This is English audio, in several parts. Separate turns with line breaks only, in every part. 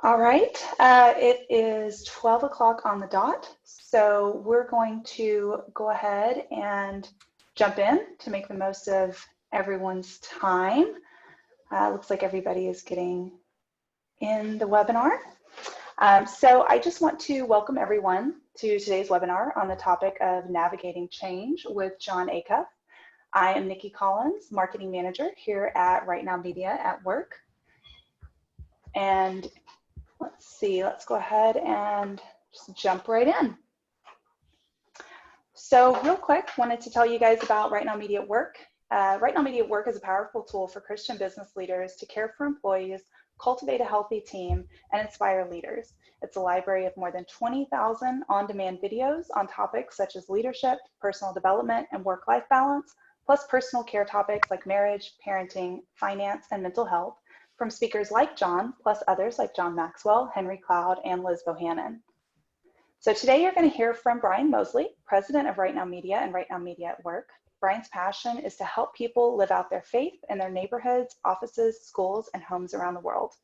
All right, it is 12 o'clock on the dot, so we're going to go ahead and jump in to make the most of everyone's time. Looks like everybody is getting in the webinar. So I just want to welcome everyone to today's webinar on the topic of navigating change with Jon Acuff. I am Nikki Collins, Marketing Manager here at RightNow Media at Work. And let's see, let's go ahead and just jump right in. So real quick, wanted to tell you guys about RightNow Media Work. RightNow Media Work is a powerful tool for Christian business leaders to care for employees, cultivate a healthy team, and inspire leaders. It's a library of more than 20,000 on-demand videos on topics such as leadership, personal development, and work-life balance, plus personal care topics like marriage, parenting, finance, and mental health, from speakers like Jon, plus others like John Maxwell, Henry Cloud, and Liz Bohannon. So today you're going to hear from Brian Mosley, president of RightNow Media and RightNow Media at Work. Brian's passion is to help people live out their faith in their neighborhoods, offices, schools, and homes around the world.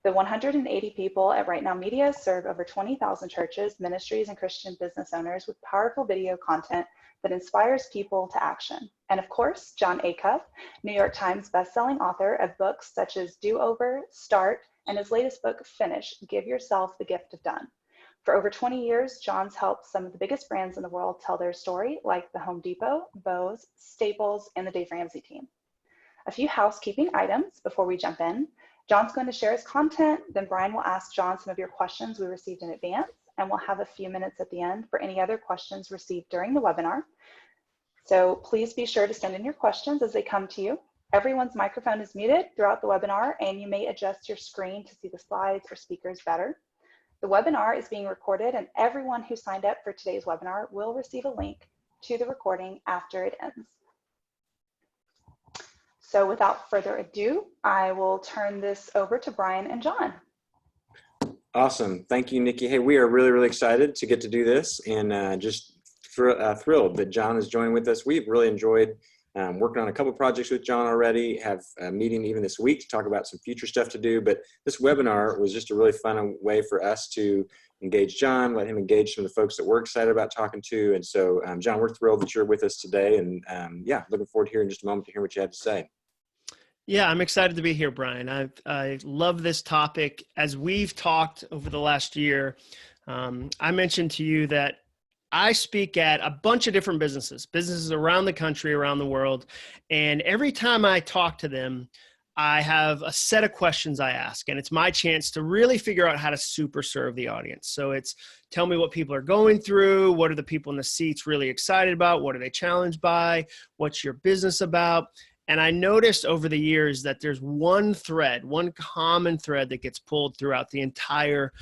The 180 people at RightNow Media serve over 20,000 churches, ministries, and Christian business owners with powerful video content that inspires people to action. And of course, Jon Acuff, New York Times bestselling author of books such as Do Over, Start, and his latest book, Finish, Give Yourself the Gift of Done. For over 20 years, Jon's helped some of the biggest brands in the world tell their story, like the Home Depot, Bose, Staples, and the Dave Ramsey Team. A few housekeeping items before we jump in. Jon's going to share his content, then Brian will ask Jon some of your questions we received in advance, and we'll have a few minutes at the end for any other questions received during the webinar. So please be sure to send in your questions as they come to you. Everyone's microphone is muted throughout the webinar, and you may adjust your screen to see the slides or speakers better. The webinar is being recorded, and everyone who signed up for today's webinar will receive a link to the recording after it ends. So without further ado, I will turn this over to Brian and Jon.
Awesome. Thank you, Nikki. Hey, we are really, really excited to get to do this, and just thrilled that Jon is joining with us. We've really enjoyed working on a couple projects with Jon already, have a meeting even this week to talk about some future stuff to do. But this webinar was just a really fun way for us to engage Jon, let him engage some of the folks that we're excited about talking to. And so, Jon, we're thrilled that you're with us today. And yeah, looking forward to hearing in just a moment to hear what you have to say.
Yeah, I'm excited to be here, Brian. I love this topic. As we've talked over the last year, I mentioned to you that I speak at a bunch of different businesses around the country, around the world. And every time I talk to them, I have a set of questions I ask. And it's my chance to really figure out how to super serve the audience. So it's tell me what people are going through. What are the people in the seats really excited about? What are they challenged by? What's your business about? And I noticed over the years that there's one thread, one common thread that gets pulled throughout the entire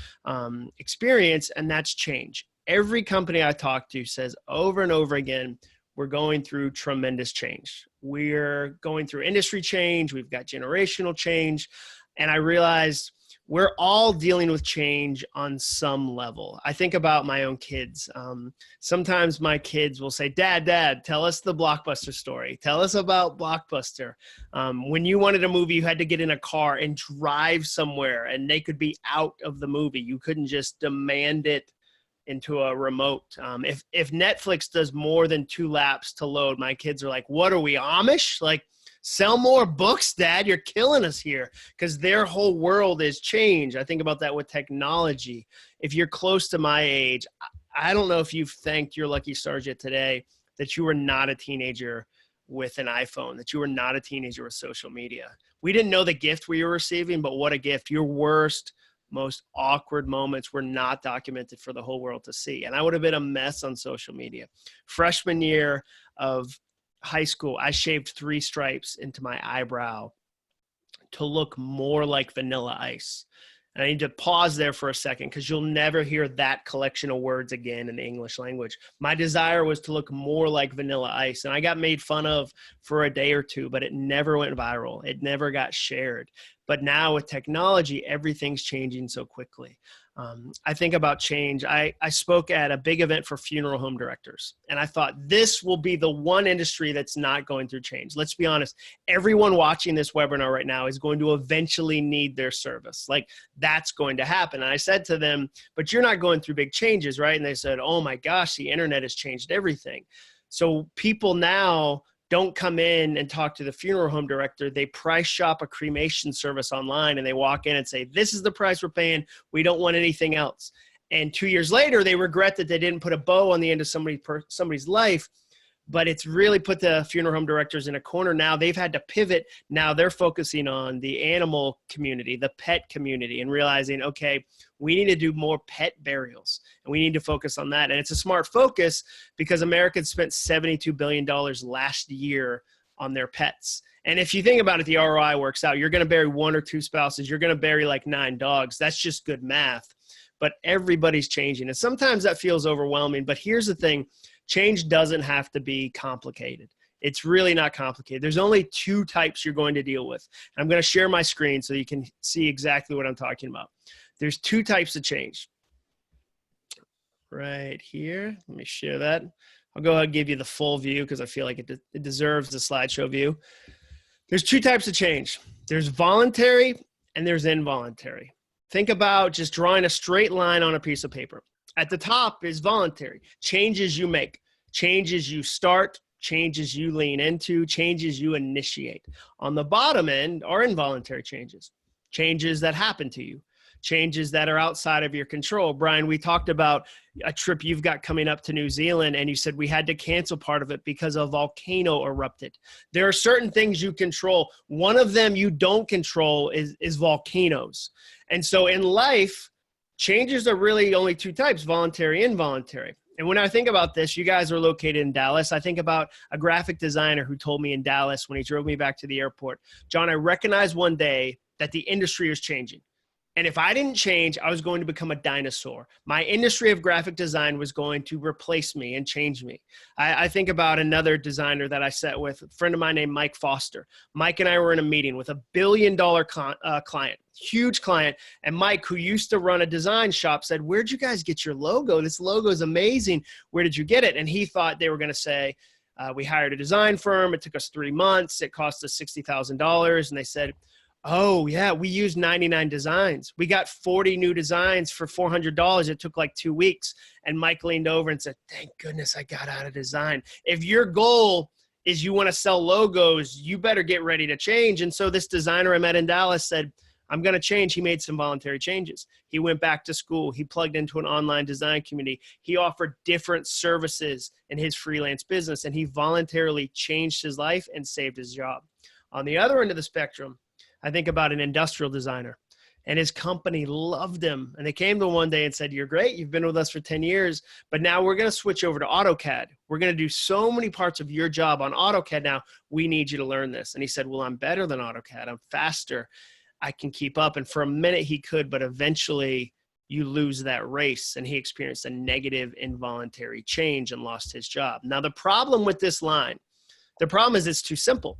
experience, and that's change. Every company I talk to says over and over again, we're going through tremendous change. We're going through industry change. We've got generational change. And I realized we're all dealing with change on some level. I think about my own kids. Sometimes my kids will say, Dad, tell us the Blockbuster story. Tell us about Blockbuster. When you wanted a movie, you had to get in a car and drive somewhere, and they could be out of the movie. You couldn't just demand it into a remote. If Netflix does more than 2 laps to load, my kids are like, what are we, Amish? Like, sell more books, Dad. You're killing us here, because their whole world is change. I think about that with technology. If you're close to my age, I don't know if you've thanked your lucky stars yet today that you were not a teenager with an iPhone, that you were not a teenager with social media. We didn't know the gift we were receiving, but what a gift. Your worst, most awkward moments were not documented for the whole world to see. And I would have been a mess on social media. Freshman year of high school, I shaved 3 stripes into my eyebrow to look more like Vanilla Ice. And I need to pause there for a second, because you'll never hear that collection of words again in the English language. My desire was to look more like Vanilla Ice. And I got made fun of for a day or two, but it never went viral. It never got shared. But now with technology, everything's changing so quickly. I think about change. I spoke at a big event for funeral home directors, and I thought this will be the one industry that's not going through change. Let's be honest. Everyone watching this webinar right now is going to eventually need their service. Like, that's going to happen. And I said to them, but you're not going through big changes, right? And they said, oh my gosh, the internet has changed everything. So people now don't come in and talk to the funeral home director. They price shop a cremation service online, and they walk in and say, this is the price we're paying. We don't want anything else. And 2 years later, they regret that they didn't put a bow on the end of somebody's life. But it's really put the funeral home directors in a corner now. They've had to pivot. Now they're focusing on the animal community, the pet community, and realizing, okay, we need to do more pet burials, and we need to focus on that. And it's a smart focus because Americans spent $72 billion last year on their pets. And if you think about it, the ROI works out. You're going to bury 1 or 2 spouses. You're going to bury like 9 dogs. That's just good math. But everybody's changing. And sometimes that feels overwhelming. But here's the thing. Change doesn't have to be complicated. It's really not complicated. There's only 2 types you're going to deal with. And I'm going to share my screen so you can see exactly what I'm talking about. There's 2 types of change. Right here. Let me share that. I'll go ahead and give you the full view because I feel like it deserves the slideshow view. There's 2 types of change. There's voluntary and there's involuntary. Think about just drawing a straight line on a piece of paper. At the top is voluntary. Changes you make, changes you start, changes you lean into, changes you initiate. On the bottom end are involuntary changes, changes that happen to you, changes that are outside of your control. Brian, we talked about a trip you've got coming up to New Zealand, and you said we had to cancel part of it because a volcano erupted. There are certain things you control. One of them you don't control is volcanoes. And so in life, changes are really only 2 types, voluntary and involuntary. And when I think about this, you guys are located in Dallas. I think about a graphic designer who told me in Dallas when he drove me back to the airport, John, I recognized one day that the industry is changing. And if I didn't change, I was going to become a dinosaur. My industry of graphic design was going to replace me and change me. I think about another designer that I sat with, a friend of mine named Mike Foster. Mike and I were in a meeting with $1 billion client, huge client. And Mike, who used to run a design shop, said, where'd you guys get your logo? This logo is amazing. Where did you get it? And he thought they were going to say, we hired a design firm. It took us 3 months. It cost us $60,000. And they said, oh yeah, we used 99 designs. We got 40 new designs for $400. It took like 2 weeks. And Mike leaned over and said, thank goodness I got out of design. If your goal is you want to sell logos, you better get ready to change. And so this designer I met in Dallas said, I'm going to change. He made some voluntary changes. He went back to school. He plugged into an online design community. He offered different services in his freelance business, and he voluntarily changed his life and saved his job. On the other end of the spectrum, I think about an industrial designer, and his company loved him. And they came to him one day and said, you're great. You've been with us for 10 years, but now we're going to switch over to AutoCAD. We're going to do so many parts of your job on AutoCAD now. We need you to learn this. And he said, well, I'm better than AutoCAD. I'm faster. I can keep up. And for a minute he could, but eventually you lose that race. And he experienced a negative involuntary change and lost his job. Now, the problem with this line, the problem is it's too simple.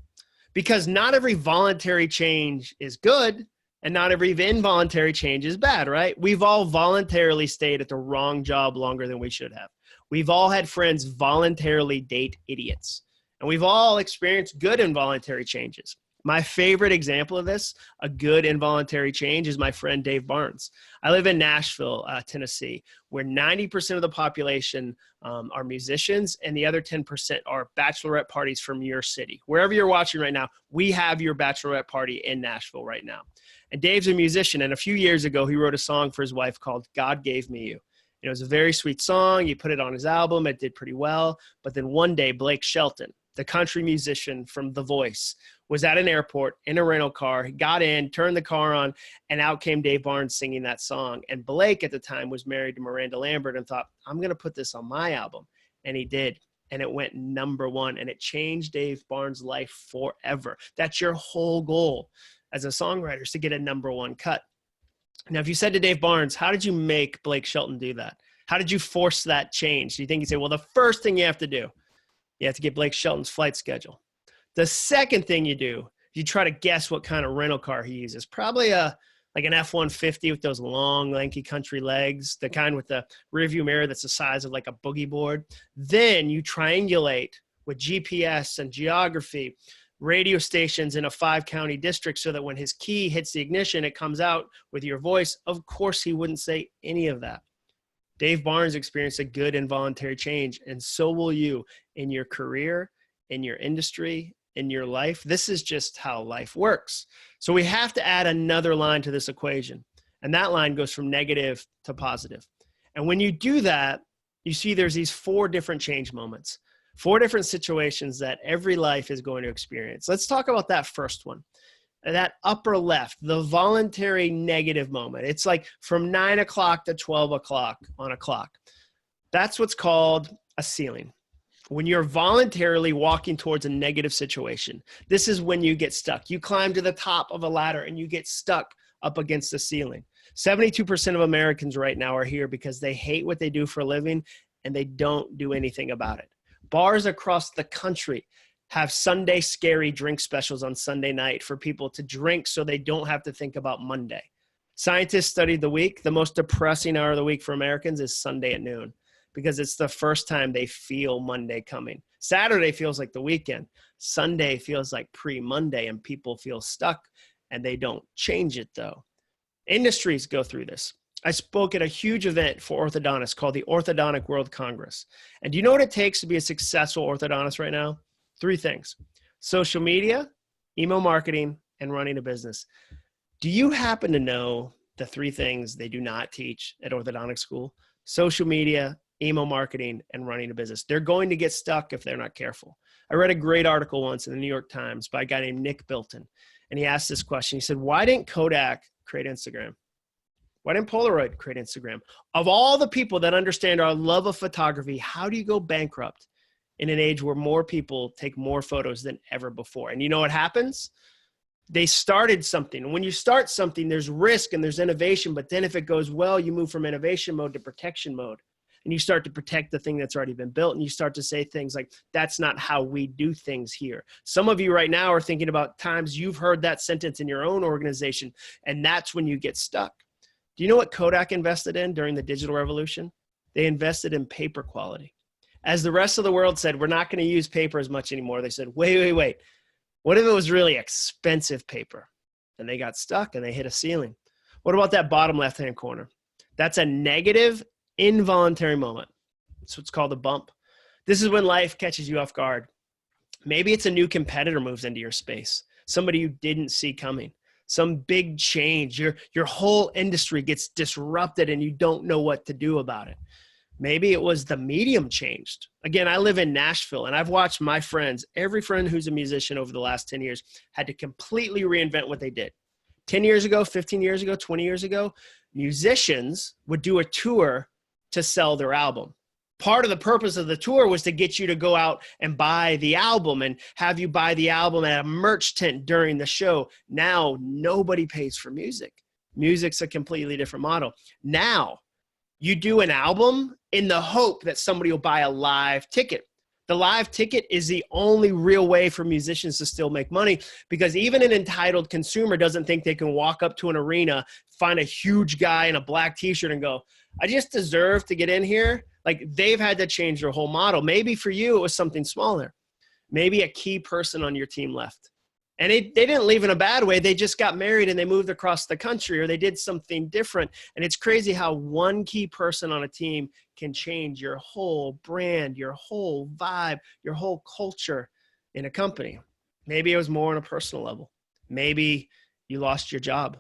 Because not every voluntary change is good and not every involuntary change is bad, right? We've all voluntarily stayed at the wrong job longer than we should have. We've all had friends voluntarily date idiots. And we've all experienced good involuntary changes. My favorite example of this, a good involuntary change, is my friend Dave Barnes. I live in Nashville, Tennessee, where 90% of the population are musicians and the other 10% are bachelorette parties from your city. Wherever you're watching right now, we have your bachelorette party in Nashville right now. And Dave's a musician, and a few years ago, he wrote a song for his wife called God Gave Me You. It was a very sweet song. He put it on his album. It did pretty well. But then one day, Blake Shelton, the country musician from The Voice, was at an airport in a rental car. He got in, turned the car on, and out came Dave Barnes singing that song. And Blake at the time was married to Miranda Lambert and thought, I'm going to put this on my album. And he did. And it went #1. And it changed Dave Barnes' life forever. That's your whole goal as a songwriter, is to get a #1 cut. Now, if you said to Dave Barnes, how did you make Blake Shelton do that? How did you force that change? Do you think he'd say, well, the first thing you have to do, you have to get Blake Shelton's flight schedule. The second thing you do, you try to guess what kind of rental car he uses. Probably a like an F-150 with those long, lanky country legs, the kind with the rearview mirror that's the size of like a boogie board. Then you triangulate with GPS and geography, radio stations in a 5-county district so that when his key hits the ignition, it comes out with your voice. Of course, he wouldn't say any of that. Dave Barnes experienced a good involuntary change, and so will you in your career, in your industry, in your life. This is just how life works. So we have to add another line to this equation, and that line goes from negative to positive. And when you do that, you see there's these 4 different change moments, 4 different situations that every life is going to experience. Let's talk about that first one. That upper left, the voluntary negative moment. It's like from 9 o'clock to 12 o'clock on a clock. That's what's called a ceiling. When you're voluntarily walking towards a negative situation, this is when you get stuck. You climb to the top of a ladder and you get stuck up against the ceiling. 72% of Americans right now are here because they hate what they do for a living and they don't do anything about it. Bars across the country have Sunday scary drink specials on Sunday night for people to drink so they don't have to think about Monday. Scientists studied the week. The most depressing hour of the week for Americans is Sunday at noon because it's the first time they feel Monday coming. Saturday feels like the weekend. Sunday feels like pre-Monday, and people feel stuck and they don't change it though. Industries go through this. I spoke at a huge event for orthodontists called the Orthodontic World Congress. And do you know what it takes to be a successful orthodontist right now? 3 things: social media, email marketing, and running a business. Do you happen to know the 3 things they do not teach at orthodontic school? Social media, email marketing, and running a business. They're going to get stuck if they're not careful. I read a great article once in the New York Times by a guy named Nick Bilton. And he asked this question. He said, why didn't Kodak create Instagram? Why didn't Polaroid create Instagram? Of all the people that understand our love of photography, how do you go bankrupt in an age where more people take more photos than ever before? And you know what happens? They started something. And when you start something, there's risk and there's innovation. But then if it goes well, you move from innovation mode to protection mode. And you start to protect the thing that's already been built. And you start to say things like, that's not how we do things here. Some of you right now are thinking about times you've heard that sentence in your own organization. And that's when you get stuck. Do you know what Kodak invested in during the digital revolution? They invested in paper quality. As the rest of the world said, we're not going to use paper as much anymore. They said, wait. What if it was really expensive paper? And they got stuck and they hit a ceiling. What about that bottom left-hand corner? That's a negative, involuntary moment. That's what's called a bump. This is when life catches you off guard. Maybe it's a new competitor moves into your space, somebody you didn't see coming, some big change. Your whole industry gets disrupted and you don't know what to do about it. Maybe it was the medium changed. Again, I live in Nashville and I've watched my friends, every friend who's a musician over the last 10 years had to completely reinvent what they did. 10 years ago, 15 years ago, 20 years ago, musicians would do a tour to sell their album. Part of the purpose of the tour was to get you to go out and buy the album and have you buy the album at a merch tent during the show. Now, nobody pays for music. Music's a completely different model. Now, you do an album in the hope that somebody will buy a live ticket. The live ticket is the only real way for musicians to still make money because even an entitled consumer doesn't think they can walk up to an arena, find a huge guy in a black t-shirt and go, I just deserve to get in here. Like they've had to change their whole model. Maybe for you, it was something smaller. Maybe a key person on your team left. And they didn't leave in a bad way. They just got married and they moved across the country or they did something different. And it's crazy how one key person on a team can change your whole brand, your whole vibe, your whole culture in a company. Maybe it was more on a personal level. Maybe you lost your job.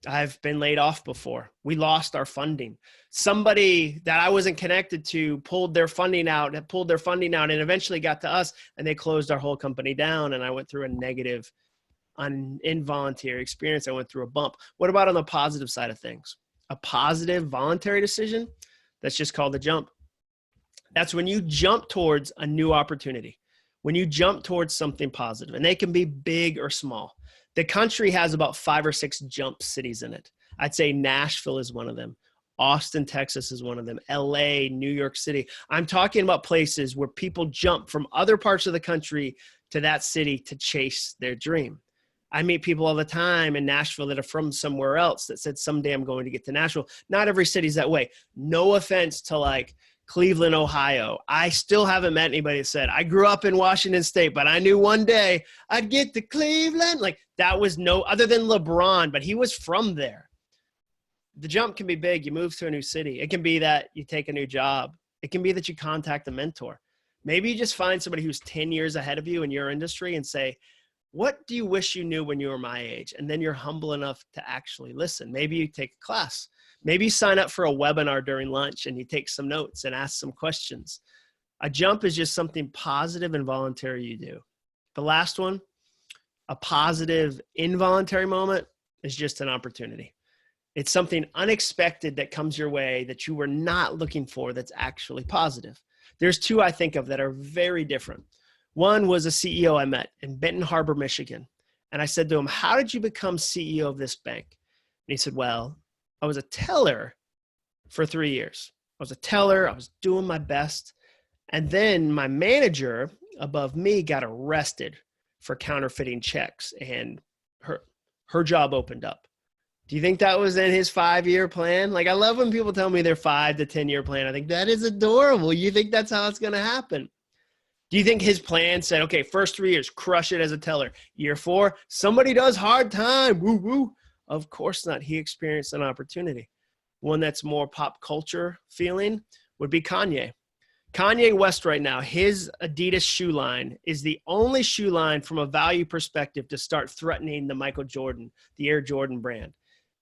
I've been laid off before. We lost our funding. Somebody that I wasn't connected to pulled their funding out and eventually got to us and they closed our whole company down. And I went through a negative, involuntary experience. I went through a bump. What about on the positive side of things? A positive voluntary decision? That's just called a jump. That's when you jump towards a new opportunity, when you jump towards something positive, and they can be big or small. The country has about 5 or 6 jump cities in it. I'd say Nashville is one of them. Austin, Texas is one of them. LA, New York City. I'm talking about places where people jump from other parts of the country to that city to chase their dream. I meet people all the time in Nashville that are from somewhere else that said someday I'm going to get to Nashville. Not every city's that way. No offense to like Cleveland, Ohio. I still haven't met anybody that said, I grew up in Washington State, but I knew one day I'd get to Cleveland. Like that was no other than LeBron, but he was from there. The jump can be big. You move to a new city. It can be that you take a new job. It can be that you contact a mentor. Maybe you just find somebody who's 10 years ahead of you in your industry and say, what do you wish you knew when you were my age? And then you're humble enough to actually listen. Maybe you take a class. Maybe you sign up for a webinar during lunch and you take some notes and ask some questions. A jump is just something positive and voluntary you do. The last one, a positive involuntary moment, is just an opportunity. It's something unexpected that comes your way that you were not looking for that's actually positive. There's two I think of that are very different. One was a CEO I met in Benton Harbor, Michigan. And I said to him, how did you become CEO of this bank? And he said, well, I was a teller for 3 years. I was a teller. I was doing my best. And then my manager above me got arrested for counterfeiting checks and her job opened up. Do you think that was in his 5-year plan? Like, I love when people tell me their 5 to 10-year plan. I think that is adorable. You think that's how it's going to happen? Do you think his plan said, okay, first 3 years, crush it as a teller. Year 4, somebody does hard time. Woo, woo. Of course not. He experienced an opportunity. One that's more pop culture feeling would be Kanye. Kanye West right now, his Adidas shoe line is the only shoe line from a value perspective to start threatening the Michael Jordan, the Air Jordan brand.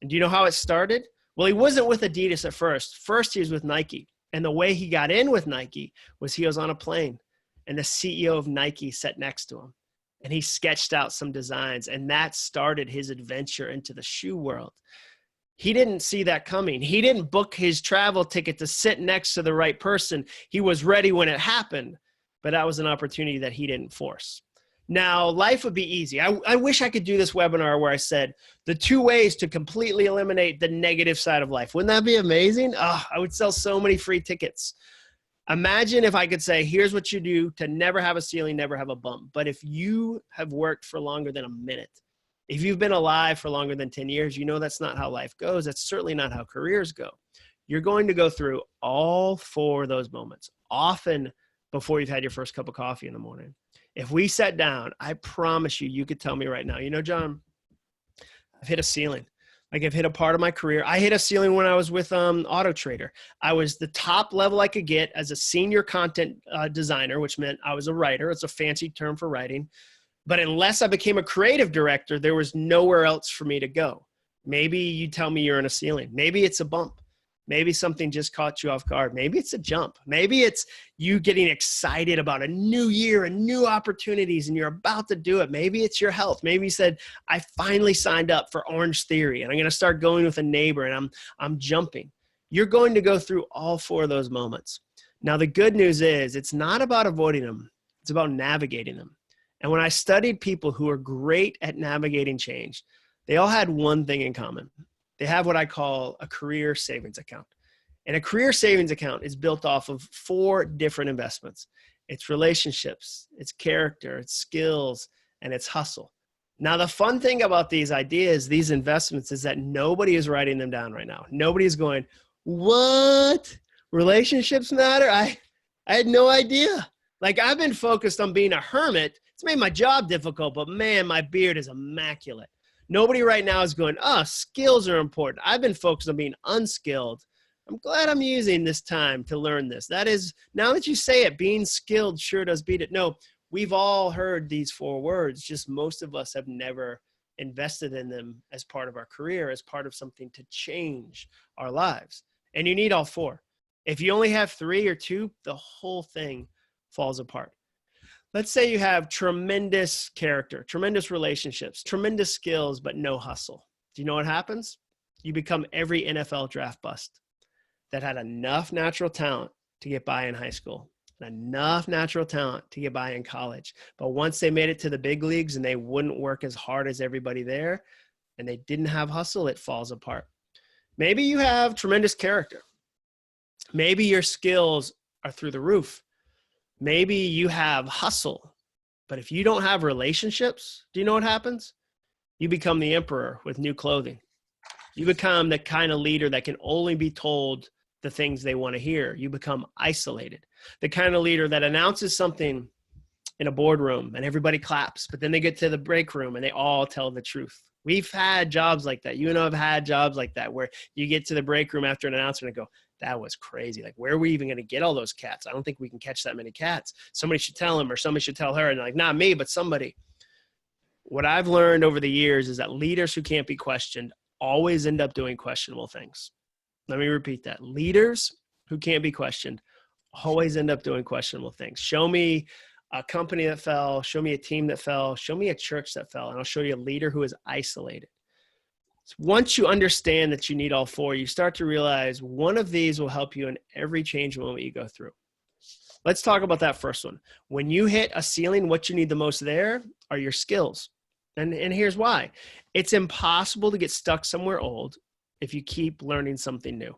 And do you know how it started? Well, he wasn't with Adidas at first. First, he was with Nike. And the way he got in with Nike was he was on a plane. And the CEO of Nike sat next to him. And he sketched out some designs. And that started his adventure into the shoe world. He didn't see that coming. He didn't book his travel ticket to sit next to the right person. He was ready when it happened. But that was an opportunity that he didn't force. Now, life would be easy. I wish I could do this webinar where I said the 2 ways to completely eliminate the negative side of life. Wouldn't that be amazing? Oh, I would sell so many free tickets. Imagine if I could say, here's what you do to never have a ceiling, never have a bump. But if you have worked for longer than a minute, if you've been alive for longer than 10 years, you know that's not how life goes. That's certainly not how careers go. You're going to go through all 4 of those moments, often before you've had your first cup of coffee in the morning. If we sat down, I promise you, you could tell me right now, you know, Jon, I've hit a ceiling. Like I've hit a part of my career. I hit a ceiling when I was with Auto Trader. I was the top level I could get as a senior content designer, which meant I was a writer. It's a fancy term for writing. But unless I became a creative director, there was nowhere else for me to go. Maybe you tell me you're in a ceiling. Maybe it's a bump. Maybe something just caught you off guard. Maybe it's a jump. Maybe it's you getting excited about a new year and new opportunities and you're about to do it. Maybe it's your health. Maybe you said, I finally signed up for Orange Theory and I'm going to start going with a neighbor and I'm jumping. You're going to go through all 4 of those moments. Now, the good news is it's not about avoiding them. It's about navigating them. And when I studied people who are great at navigating change, they all had one thing in common. They have what I call a career savings account. And a career savings account is built off of 4 different investments. It's relationships, it's character, it's skills, and it's hustle. Now, the fun thing about these ideas, these investments, is that nobody is writing them down right now. Nobody is going, what? Relationships matter? I had no idea. Like, I've been focused on being a hermit. It's made my job difficult, but man, my beard is immaculate. Nobody right now is going, skills are important. I've been focused on being unskilled. I'm glad I'm using this time to learn this. That is, now that you say it, being skilled sure does beat it. No, we've all heard these 4 words, just most of us have never invested in them as part of our career, as part of something to change our lives. And you need all 4. If you only have 3 or 2, the whole thing falls apart. Let's say you have tremendous character, tremendous relationships, tremendous skills, but no hustle. Do you know what happens? You become every NFL draft bust that had enough natural talent to get by in high school, and enough natural talent to get by in college. But once they made it to the big leagues and they wouldn't work as hard as everybody there, and they didn't have hustle, it falls apart. Maybe you have tremendous character. Maybe your skills are through the roof. Maybe you have hustle, but if you don't have relationships, do you know what happens? You become the emperor with new clothing. You become the kind of leader that can only be told the things they want to hear. You become isolated. The kind of leader that announces something in a boardroom and everybody claps, but then they get to the break room and they all tell the truth. We've had jobs like that. You and I have had jobs like that where you get to the break room after an announcement and go, that was crazy. Like, where are we even going to get all those cats? I don't think we can catch that many cats. Somebody should tell him or somebody should tell her. And like, not me, but somebody. What I've learned over the years is that leaders who can't be questioned always end up doing questionable things. Let me repeat that. Leaders who can't be questioned always end up doing questionable things. Show me a company that fell, show me a team that fell, show me a church that fell, and I'll show you a leader who is isolated. So once you understand that you need all four, you start to realize one of these will help you in every change moment you go through. Let's talk about that first one. When you hit a ceiling, what you need the most there are your skills. And here's why. It's impossible to get stuck somewhere old if you keep learning something new.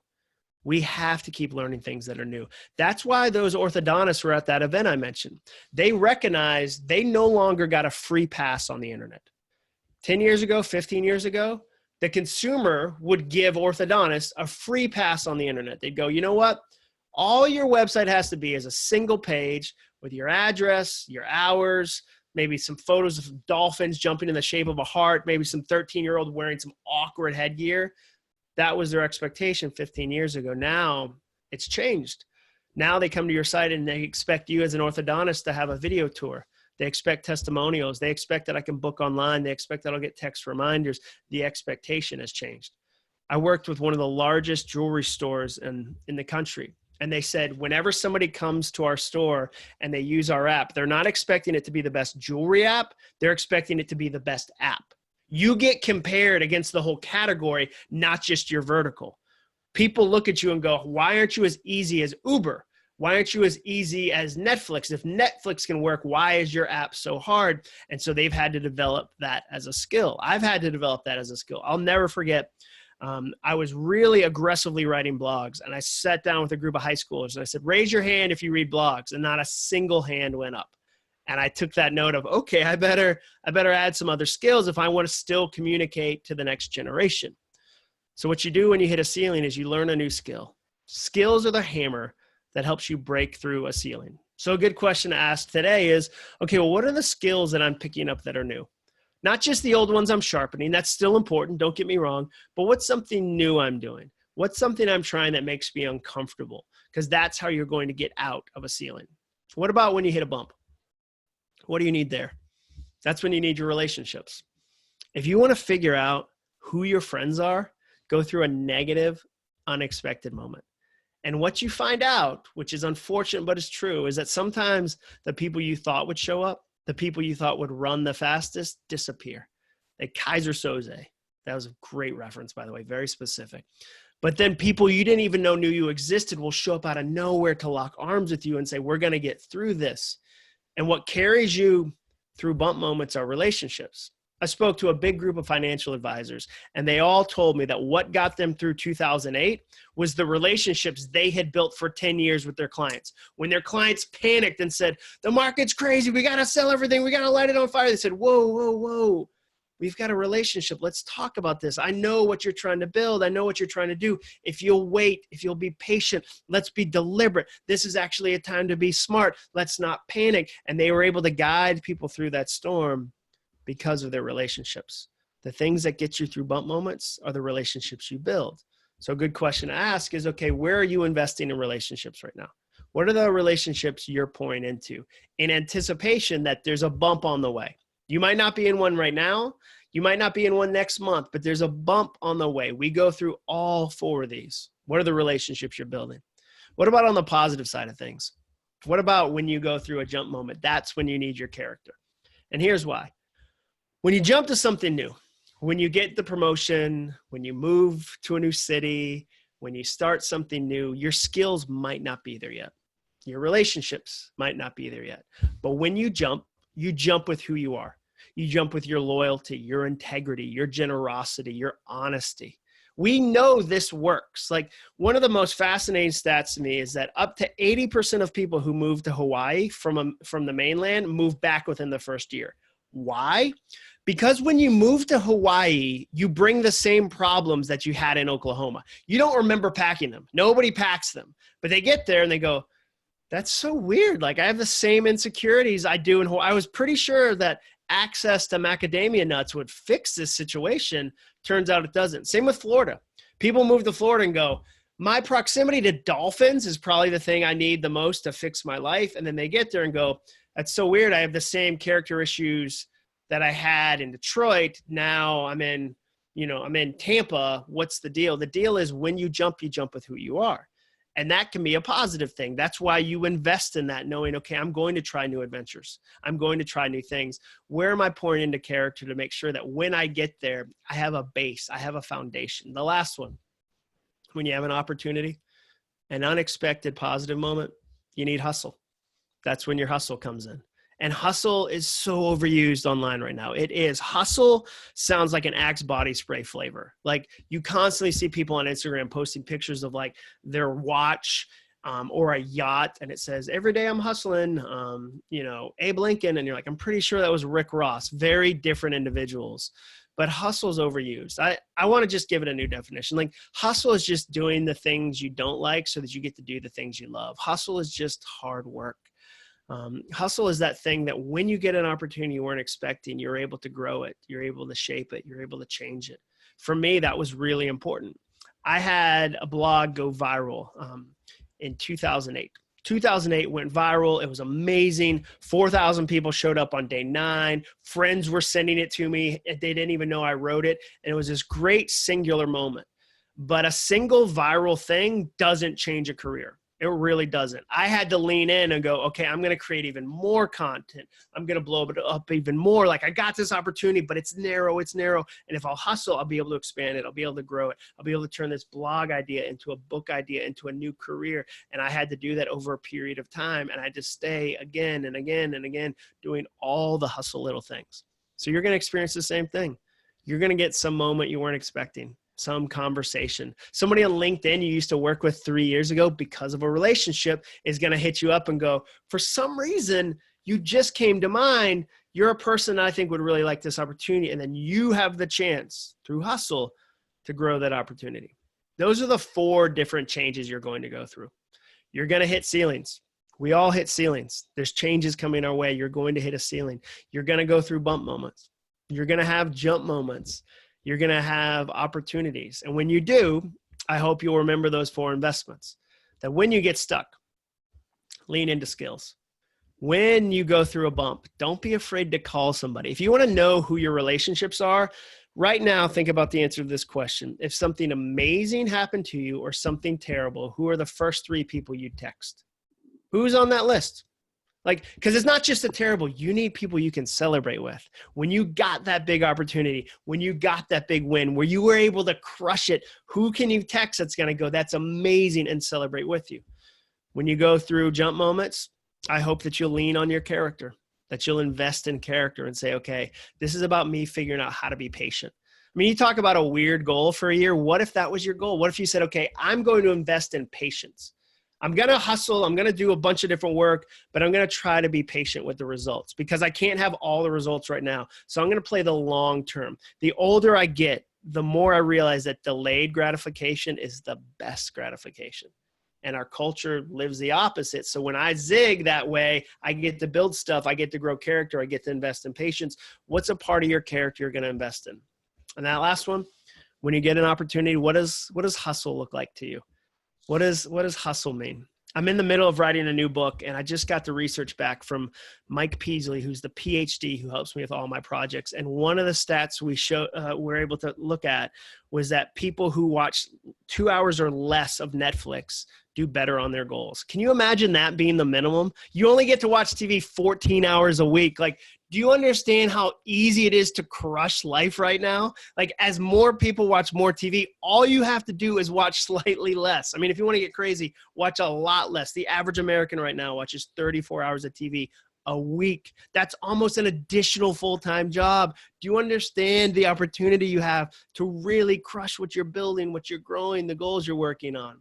We have to keep learning things that are new. That's why those orthodontists were at that event I mentioned. They recognized they no longer got a free pass on the internet. 10 years ago, 15 years ago, the consumer would give orthodontists a free pass on the internet. They'd go, you know what? All your website has to be is a single page with your address, your hours, maybe some photos of dolphins jumping in the shape of a heart, maybe some 13-year-old wearing some awkward headgear. That was their expectation 15 years ago. Now it's changed. Now they come to your site and they expect you as an orthodontist to have a video tour. They expect testimonials. They expect that I can book online. They expect that I'll get text reminders. The expectation has changed. I worked with one of the largest jewelry stores in the country. And they said, whenever somebody comes to our store and they use our app, they're not expecting it to be the best jewelry app. They're expecting it to be the best app. You get compared against the whole category, not just your vertical. People look at you and go, why aren't you as easy as Uber? Why aren't you as easy as Netflix? If Netflix can work, why is your app so hard? And so they've had to develop that as a skill. I've had to develop that as a skill. I'll never forget. I was really aggressively writing blogs, and I sat down with a group of high schoolers and I said, raise your hand if you read blogs, and not a single hand went up. And I took that note of, okay, I better add some other skills if I want to still communicate to the next generation. So what you do when you hit a ceiling is you learn a new skill. Skills are the hammer that helps you break through a ceiling. So a good question to ask today is, okay, well, what are the skills that I'm picking up that are new? Not just the old ones I'm sharpening. That's still important. Don't get me wrong. But what's something new I'm doing? What's something I'm trying that makes me uncomfortable? Because that's how you're going to get out of a ceiling. What about when you hit a bump? What do you need there? That's when you need your relationships. If you want to figure out who your friends are, go through a negative, unexpected moment. And what you find out, which is unfortunate but is true, is that sometimes the people you thought would show up, the people you thought would run the fastest, disappear. Like Kaiser Soze. That was a great reference, by the way, very specific. But then people you didn't even know knew you existed will show up out of nowhere to lock arms with you and say, we're going to get through this. And what carries you through bump moments are relationships. I spoke to a big group of financial advisors, and they all told me that what got them through 2008 was the relationships they had built for 10 years with their clients. When their clients panicked and said, the market's crazy, we got to sell everything, we got to light it on fire, they said, whoa, whoa, whoa, we've got a relationship. Let's talk about this. I know what you're trying to build. I know what you're trying to do. If you'll wait, if you'll be patient, let's be deliberate. This is actually a time to be smart. Let's not panic. And they were able to guide people through that storm because of their relationships. The things that get you through bump moments are the relationships you build. So a good question to ask is, okay, where are you investing in relationships right now? What are the relationships you're pouring into in anticipation that there's a bump on the way? You might not be in one right now. You might not be in one next month, but there's a bump on the way. We go through all four of these. What are the relationships you're building? What about on the positive side of things? What about when you go through a jump moment? That's when you need your character. And here's why. When you jump to something new, when you get the promotion, when you move to a new city, when you start something new, your skills might not be there yet. Your relationships might not be there yet. But when you jump with who you are. You jump with your loyalty, your integrity, your generosity, your honesty. We know this works. Like one of the most fascinating stats to me is that up to 80% of people who move to Hawaii from the mainland move back within the first year. Why? Because when you move to Hawaii, you bring the same problems that you had in Oklahoma. You don't remember packing them. Nobody packs them. But they get there and they go, that's so weird. Like, I have the same insecurities I do in Hawaii. I was pretty sure that access to macadamia nuts would fix this situation. Turns out it doesn't. Same with Florida. People move to Florida and go, my proximity to dolphins is probably the thing I need the most to fix my life. And then they get there and go, that's so weird. I have the same character issues that I had in Detroit. Now I'm in Tampa. What's the deal? The deal is when you jump with who you are. And that can be a positive thing. That's why you invest in that, knowing, okay, I'm going to try new adventures. I'm going to try new things. Where am I pouring into character to make sure that when I get there, I have a base, I have a foundation? The last one, when you have an opportunity, an unexpected positive moment, you need hustle. That's when your hustle comes in. And hustle is so overused online right now. It is. Hustle sounds like an Axe body spray flavor. Like, you constantly see people on Instagram posting pictures of like their watch or a yacht, and it says, every day I'm hustling, Abe Lincoln. And you're like, I'm pretty sure that was Rick Ross. Very different individuals. But hustle is overused. I want to just give it a new definition. Like, hustle is just doing the things you don't like so that you get to do the things you love. Hustle is just hard work. Hustle is that thing that when you get an opportunity you weren't expecting, you're able to grow it. You're able to shape it. You're able to change it. For me, that was really important. I had a blog go viral in 2008. 2008 went viral. It was amazing. 4,000 people showed up on day 9. Friends were sending it to me. They didn't even know I wrote it. And it was this great singular moment. But a single viral thing doesn't change a career. It really doesn't. I had to lean in and go, okay, I'm going to create even more content. I'm going to blow it up even more. Like, I got this opportunity, but it's narrow. And if I'll hustle, I'll be able to expand it. I'll be able to grow it. I'll be able to turn this blog idea into a book idea, into a new career. And I had to do that over a period of time. And I had to stay again and again and again, doing all the hustle little things. So you're going to experience the same thing. You're going to get some moment you weren't expecting. Some conversation. Somebody on LinkedIn you used to work with 3 years ago because of a relationship is going to hit you up and go, for some reason, you just came to mind. You're a person I think would really like this opportunity. And then you have the chance through hustle to grow that opportunity. Those are the 4 different changes you're going to go through. You're going to hit ceilings. We all hit ceilings. There's changes coming our way. You're going to hit a ceiling. You're going to go through bump moments. You're going to have jump moments. You're going to have opportunities. And when you do, I hope you'll remember those 4 investments. That when you get stuck, lean into skills. When you go through a bump, don't be afraid to call somebody. If you want to know who your relationships are, right now, think about the answer to this question. If something amazing happened to you or something terrible, who are the first 3 people you'd text? Who's on that list? Like, because it's not just a terrible, you need people you can celebrate with. When you got that big opportunity, when you got that big win, where you were able to crush it, who can you text that's going to go, that's amazing, and celebrate with you? When you go through jump moments, I hope that you'll lean on your character, that you'll invest in character and say, okay, this is about me figuring out how to be patient. I mean, you talk about a weird goal for a year. What if that was your goal? What if you said, okay, I'm going to invest in patience. I'm going to hustle. I'm going to do a bunch of different work, but I'm going to try to be patient with the results because I can't have all the results right now. So I'm going to play the long term. The older I get, the more I realize that delayed gratification is the best gratification. And our culture lives the opposite. So when I zig that way, I get to build stuff. I get to grow character. I get to invest in patience. What's a part of your character you're going to invest in? And that last one, when you get an opportunity, what does hustle look like to you? What does hustle mean? I'm in the middle of writing a new book, and I just got the research back from Mike Peasley, who's the PhD who helps me with all my projects. And one of the stats we're able to look at was that people who watch 2 hours or less of Netflix do better on their goals. Can you imagine that being the minimum? You only get to watch TV 14 hours a week. Like, do you understand how easy it is to crush life right now? Like, as more people watch more TV, all you have to do is watch slightly less. I mean, if you want to get crazy, watch a lot less. The average American right now watches 34 hours of TV a week. That's almost an additional full-time job. Do you understand the opportunity you have to really crush what you're building, what you're growing, the goals you're working on?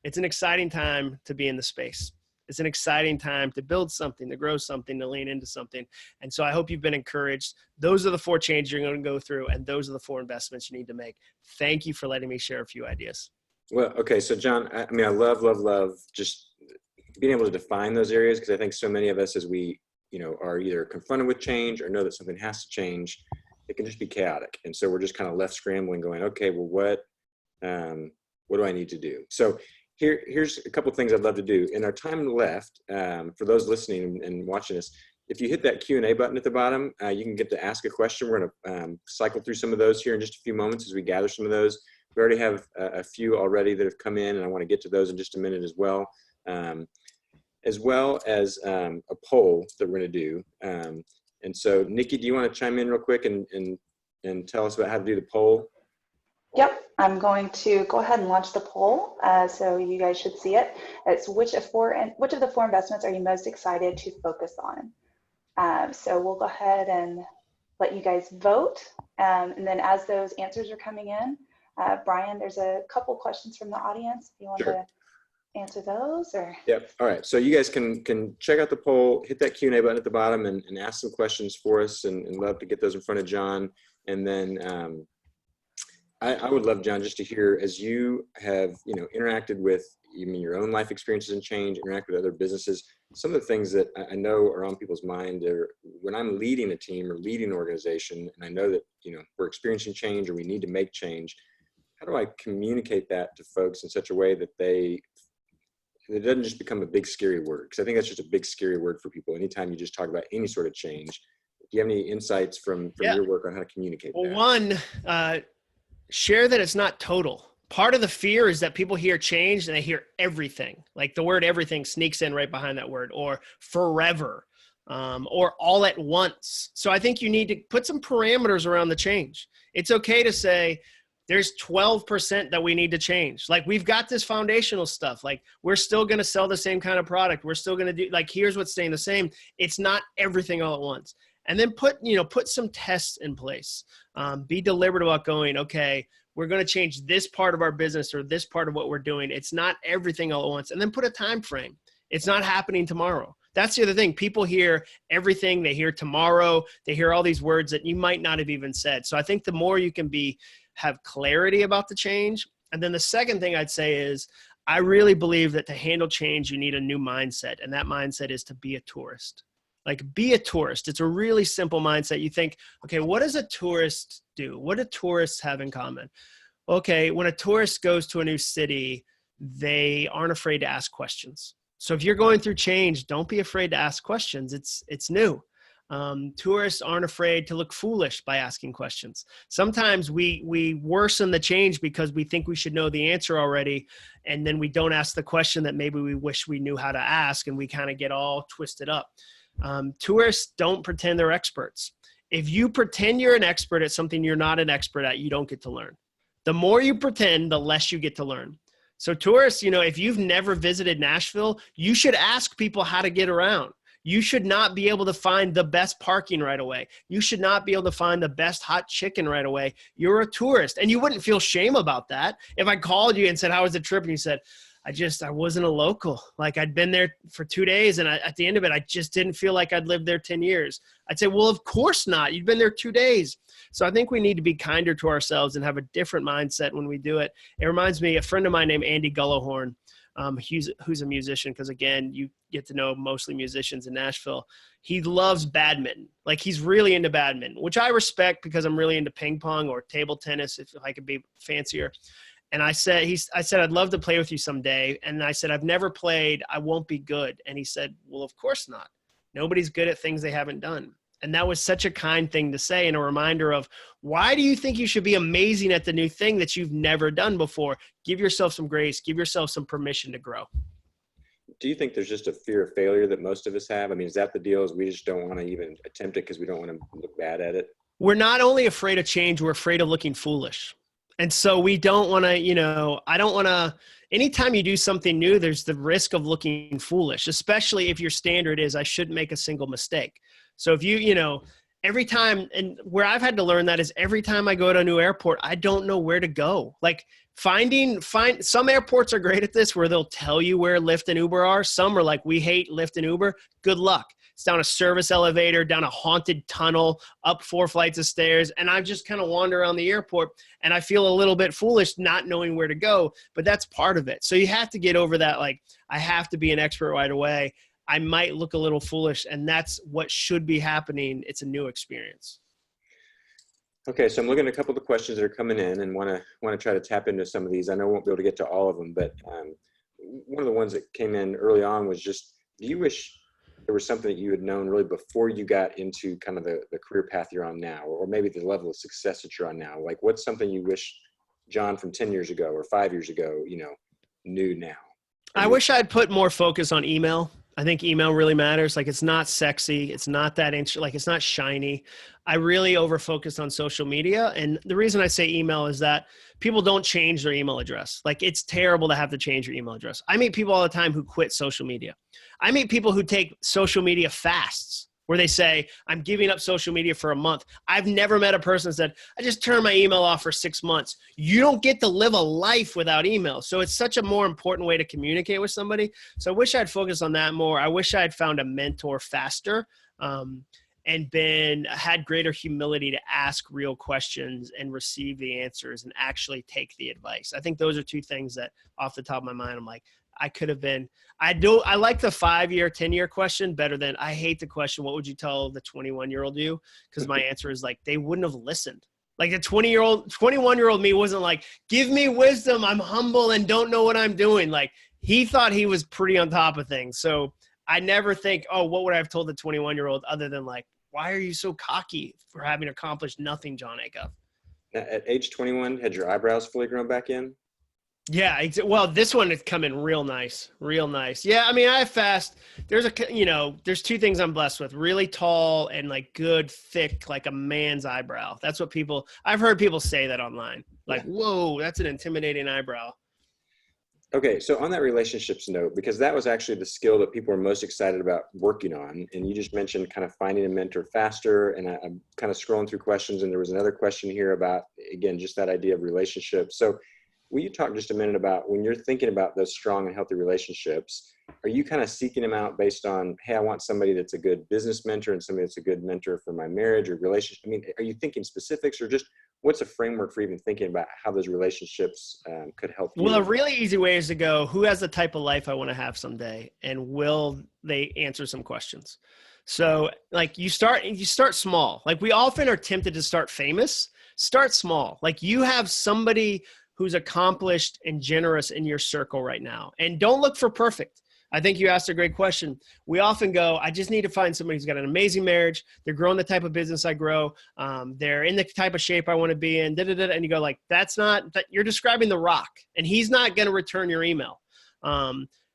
It's an exciting time to be in the space. It's an exciting time to build something, to grow something, to lean into something. And so I hope you've been encouraged. Those are the 4 changes you're going to go through, and those are the 4 investments you need to make. Thank you for letting me share a few ideas.
Well, okay. So John, I mean, I love just being able to define those areas, because I think so many of us, as we, are either confronted with change or know that something has to change, it can just be chaotic. And so we're just kind of left scrambling going, okay, well, what do I need to do? So here's a couple of things I'd love to do. In our time left, for those listening and watching us, if you hit that Q&A button at the bottom, you can get to ask a question. We're going to cycle through some of those here in just a few moments as we gather some of those. We already have a few already that have come in, and I want to get to those in just a minute as well as a poll that we're going to do. And so, Nikki, do you want to chime in real quick and tell us about how to do the poll?
Yep, I'm going to go ahead and launch the poll, so you guys should see it. It's which of the 4 investments are you most excited to focus on? So we'll go ahead and let you guys vote, and then as those answers are coming in, Brian, there's a couple questions from the audience. If you want to answer those, or
yep. All right. So you guys can check out the poll, hit that Q&A button at the bottom, and ask some questions for us, and love to get those in front of John. And then I would love, John, just to hear, as you have interacted with your own life experiences and change, interact with other businesses, some of the things that I know are on people's mind are when I'm leading a team or leading an organization, and I know that we're experiencing change or we need to make change. How do I communicate that to folks in such a way that it doesn't just become a big scary word? Because I think that's just a big scary word for people. Anytime you just talk about any sort of change, do you have any insights from your work on how to communicate that?
One, share that it's not total. Part of the fear is that people hear change and they hear everything. Like the word everything sneaks in right behind that word, or forever, or all at once. So I think you need to put some parameters around the change. It's okay to say, there's 12% that we need to change. Like, we've got this foundational stuff. Like, we're still going to sell the same kind of product. We're still going to do, like, here's what's staying the same. It's not everything all at once. And then put some tests in place. Be deliberate about going, okay, we're going to change this part of our business or this part of what we're doing. It's not everything all at once. And then put a time frame. It's not happening tomorrow. That's the other thing. People hear everything. They hear tomorrow. They hear all these words that you might not have even said. So I think the more you can have clarity about the change. And then the second thing I'd say is, I really believe that to handle change, you need a new mindset. And that mindset is to be a tourist. Like, be a tourist. It's a really simple mindset. You think, okay, what does a tourist do? What do tourists have in common? Okay, when a tourist goes to a new city, they aren't afraid to ask questions. So if you're going through change, don't be afraid to ask questions. It's new. Tourists aren't afraid to look foolish by asking questions. Sometimes we worsen the change because we think we should know the answer already, and then we don't ask the question that maybe we wish we knew how to ask, and we kind of get all twisted up. Tourists don't pretend they're experts. If you pretend you're an expert at something you're not an expert at, you don't get to learn. The more you pretend, the less you get to learn. So tourists, if you've never visited Nashville, you should ask people how to get around. You should not be able to find the best parking right away. You should not be able to find the best hot chicken right away. You're a tourist, and you wouldn't feel shame about that. If I called you and said, how was the trip? And you said, I wasn't a local. Like, I'd been there for 2 days, and at the end of it, I just didn't feel like I'd lived there 10 years. I'd say, well, of course not. You'd been there 2 days. So I think we need to be kinder to ourselves and have a different mindset when we do it. It reminds me, a friend of mine named Andy Gullahorn, who's a musician, because again, you get to know mostly musicians in Nashville. He loves badminton. Like, he's really into badminton, which I respect because I'm really into ping pong or table tennis, if I could be fancier. And I said, I'd love to play with you someday. And I said, I've never played. I won't be good. And he said, well, of course not. Nobody's good at things they haven't done. And that was such a kind thing to say, and a reminder of, why do you think you should be amazing at the new thing that you've never done before? Give yourself some grace. Give yourself some permission to grow.
Do you think there's just a fear of failure that most of us have? I mean, is that the deal? Is we just don't want to even attempt it because we don't want to look bad at it?
We're not only afraid of change, we're afraid of looking foolish. And so we don't want to, I don't want to, anytime you do something new, there's the risk of looking foolish, especially if your standard is, I shouldn't make a single mistake. So if you every time, and where I've had to learn that is every time I go to a new airport, I don't know where to go. Like some airports are great at this where they'll tell you where Lyft and Uber are. Some are like, we hate Lyft and Uber. Good luck. It's down a service elevator, down a haunted tunnel, up 4 flights of stairs. And I just kind of wander around the airport and I feel a little bit foolish not knowing where to go, but that's part of it. So you have to get over that. Like, I have to be an expert right away. I might look a little foolish, and that's what should be happening. It's a new experience.
Okay, so I'm looking at a couple of the questions that are coming in and want to try to tap into some of these. I know I won't be able to get to all of them, but one of the ones that came in early on was just, do you wish there was something that you had known really before you got into kind of the career path you're on now, or maybe the level of success that you're on now? Like, what's something you wish Jon from 10 years ago or 5 years ago, knew now?
I wish I'd put more focus on email. I think email really matters. Like, it's not sexy. It's not that like, it's not shiny. I really over-focused on social media. And the reason I say email is that people don't change their email address. Like, it's terrible to have to change your email address. I meet people all the time who quit social media. I meet people who take social media fasts where they say, I'm giving up social media for a month. I've never met a person that said, I just turned my email off for 6 months. You don't get to live a life without email. So it's such a more important way to communicate with somebody. So I wish I'd focused on that more. I wish I'd found a mentor faster and had greater humility to ask real questions and receive the answers and actually take the advice. I think those are two things that off the top of my mind, I'm like, I could have been. I like the 5-year, 10-year question better than, I hate the question, what would you tell the 21-year-old you? Because my answer is like, they wouldn't have listened. Like, the 21-year-old me wasn't like, give me wisdom, I'm humble and don't know what I'm doing. Like, he thought he was pretty on top of things. So I never think, oh, what would I have told the 21-year-old other than like, why are you so cocky for having accomplished nothing, Jon Acuff?
At age 21, had your eyebrows fully grown back in?
Yeah, well, this one is coming real nice, real nice. Yeah, I mean, I fast. There's there's two things I'm blessed with: really tall and like good, thick, like a man's eyebrow. That's what I've heard people say that online. Like, whoa, that's an intimidating eyebrow.
Okay, so on that relationships note, because that was actually the skill that people were most excited about working on, and you just mentioned kind of finding a mentor faster, and I'm kind of scrolling through questions, and there was another question here about, again, just that idea of relationships. So will you talk just a minute about when you're thinking about those strong and healthy relationships, are you kind of seeking them out based on, hey, I want somebody that's a good business mentor and somebody that's a good mentor for my marriage or relationship? I mean, are you thinking specifics, or just what's a framework for even thinking about how those relationships could help you?
Well, a really easy way is to go, who has the type of life I want to have someday? And will they answer some questions? So like you start small. Like, we often are tempted to start famous. Start small. Like, you have somebody who's accomplished and generous in your circle right now. And don't look for perfect. I think you asked a great question. We often go, I just need to find somebody who's got an amazing marriage. They're growing the type of business I grow. They're in the type of shape I want to be in. And you go like, you're describing The Rock, and he's not going to return your email.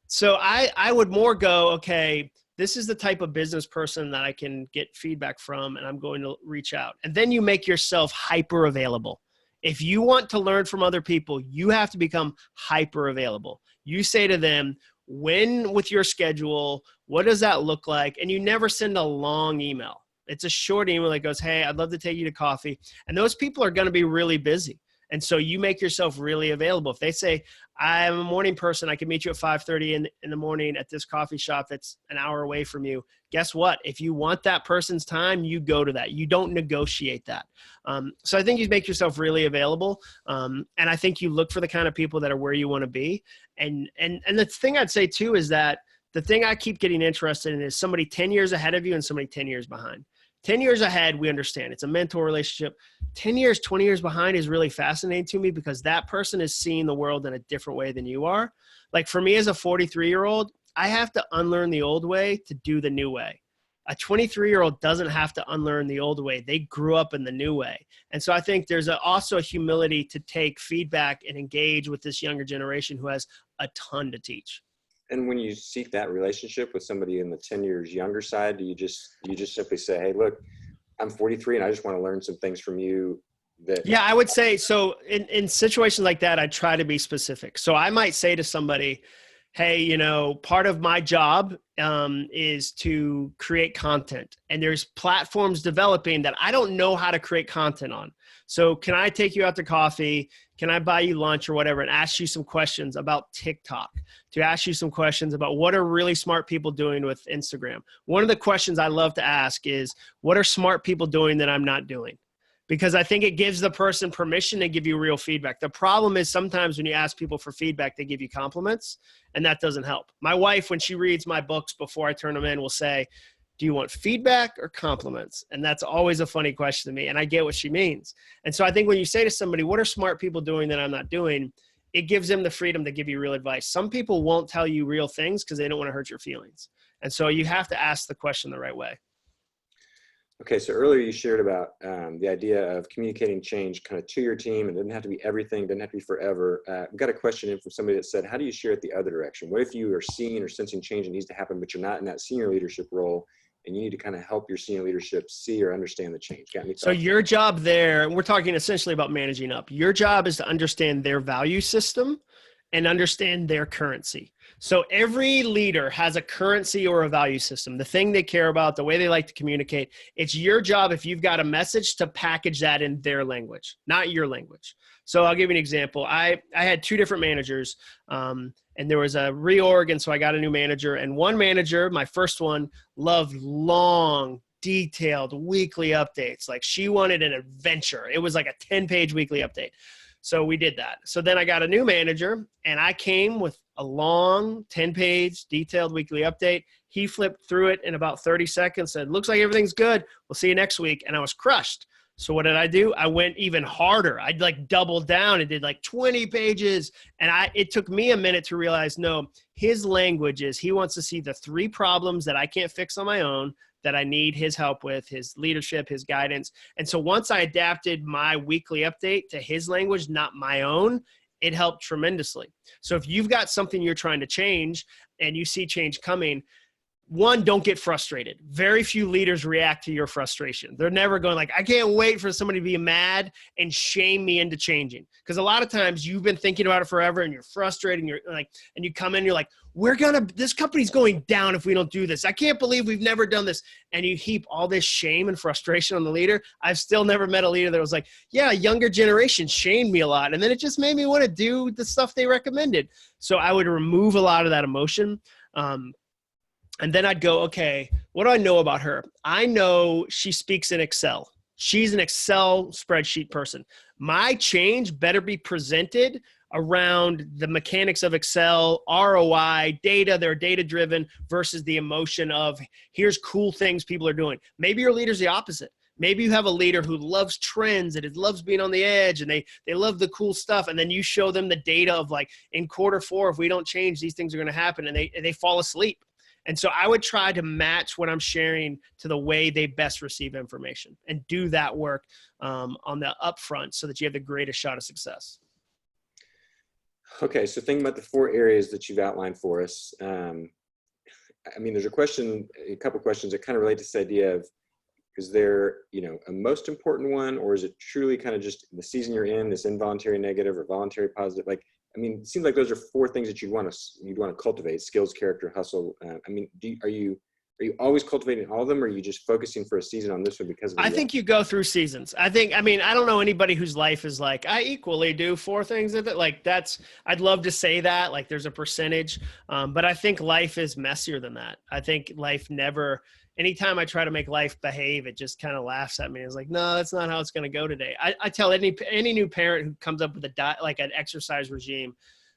So I would more go, okay, this is the type of business person that I can get feedback from, and I'm going to reach out. And then you make yourself hyper available. If you want to learn from other people, you have to become hyper available. You say to them, when with your schedule, what does that look like? And you never send a long email. It's a short email that goes, hey, I'd love to take you to coffee. And those people are going to be really busy. And so you make yourself really available. If they say, I'm a morning person, I can meet you at 5:30 in the morning at this coffee shop that's an hour away from you. Guess what? If you want that person's time, you go to that. You don't negotiate that. So I think you make yourself really available. And I think you look for the kind of people that are where you want to be. And the thing I'd say too is that the thing I keep getting interested in is somebody 10 years ahead of you and somebody 10 years behind. 10 years ahead, we understand. It's a mentor relationship. 10 years, 20 years behind is really fascinating to me because that person is seeing the world in a different way than you are. Like, for me as a 43-year-old, I have to unlearn the old way to do the new way. A 23-year-old doesn't have to unlearn the old way. They grew up in the new way. And so I think there's also a humility to take feedback and engage with this younger generation who has a ton to teach.
And when you seek that relationship with somebody in the 10 years younger side, do you just simply say, hey, look, I'm 43 and I just want to learn some things from you?
Yeah, I would say, so in situations like that, I try to be specific. So I might say to somebody, hey, part of my job is to create content, and there's platforms developing that I don't know how to create content on. So can I take you out to coffee? Can I buy you lunch or whatever and ask you some questions about TikTok, to ask you some questions about what are really smart people doing with Instagram? One of the questions I love to ask is, what are smart people doing that I'm not doing? Because I think it gives the person permission to give you real feedback. The problem is sometimes when you ask people for feedback, they give you compliments, and that doesn't help. My wife, when she reads my books before I turn them in, will say, do you want feedback or compliments? And that's always a funny question to me, and I get what she means. And so I think when you say to somebody, what are smart people doing that I'm not doing? It gives them the freedom to give you real advice. Some people won't tell you real things because they don't want to hurt your feelings. And so you have to ask the question the right way.
Okay, so earlier you shared about the idea of communicating change kind of to your team, and it doesn't have to be everything, doesn't have to be forever. I've got a question in from somebody that said, how do you share it the other direction? What if you are seeing or sensing change that needs to happen, but you're not in that senior leadership role, and you need to kind of help your senior leadership see or understand the change? Got any thoughts?
So your job there, and we're talking essentially about managing up, your job is to understand their value system and understand their currency. So every leader has a currency or a value system, the thing they care about, the way they like to communicate. It's your job, if you've got a message, to package that in their language, not your language. So I'll give you an example. I had 2 different managers, and there was a reorg, and so I got a new manager. And one manager, my first one, loved long, detailed weekly updates. Like, she wanted an adventure. It was like a 10-page weekly update. So we did that. So then I got a new manager, and I came with a long 10-page detailed weekly update. He flipped through it in about 30 seconds, said, looks like everything's good. We'll see you next week. And I was crushed. So what did I do? I went even harder. I'd like doubled down and did like 20 pages. And it took me a minute to realize, no, his language is he wants to see the 3 problems that I can't fix on my own, that I need his help with, his leadership, his guidance. And so once I adapted my weekly update to his language, not my own, it helped tremendously. So if you've got something you're trying to change and you see change coming, one, don't get frustrated. Very few leaders react to your frustration. They're never going like, I can't wait for somebody to be mad and shame me into changing. Because a lot of times you've been thinking about it forever and you're frustrated and you're like, and you come in, you're like, this company's going down if we don't do this. I can't believe we've never done this. And you heap all this shame and frustration on the leader. I've still never met a leader that was like, yeah, younger generation shamed me a lot. And then it just made me want to do the stuff they recommended. So I would remove a lot of that emotion. And then I'd go, okay, what do I know about her? I know she speaks in Excel. She's an Excel spreadsheet person. My change better be presented around the mechanics of Excel, ROI, data, they're data-driven versus the emotion of here's cool things people are doing. Maybe your leader's the opposite. Maybe you have a leader who loves trends and loves being on the edge and they love the cool stuff. And then you show them the data of like in Q4, if we don't change, these things are going to happen, and they fall asleep. And so I would try to match what I'm sharing to the way they best receive information and do that work on the upfront so that you have the greatest shot of success.
Okay, so thinking about the 4 areas that you've outlined for us, I mean, there's a couple questions that kind of relate to this idea of, is there, a most important one, or is it truly kind of just the season you're in, this involuntary negative or voluntary positive? Like, I mean, it seems like those are 4 things that you'd want to cultivate: skills, character, hustle. I mean, are you always cultivating all of them, or are you just focusing for a season on this one because of
I think you go through seasons. I don't know anybody whose life is like, I equally do 4 things of it. Like I'd love to say that, like there's a percentage, but I think life is messier than that. I think life anytime I try to make life behave, it just kind of laughs at me. It's like, no, that's not how it's going to go today. I tell any new parent who comes up with like an exercise regime,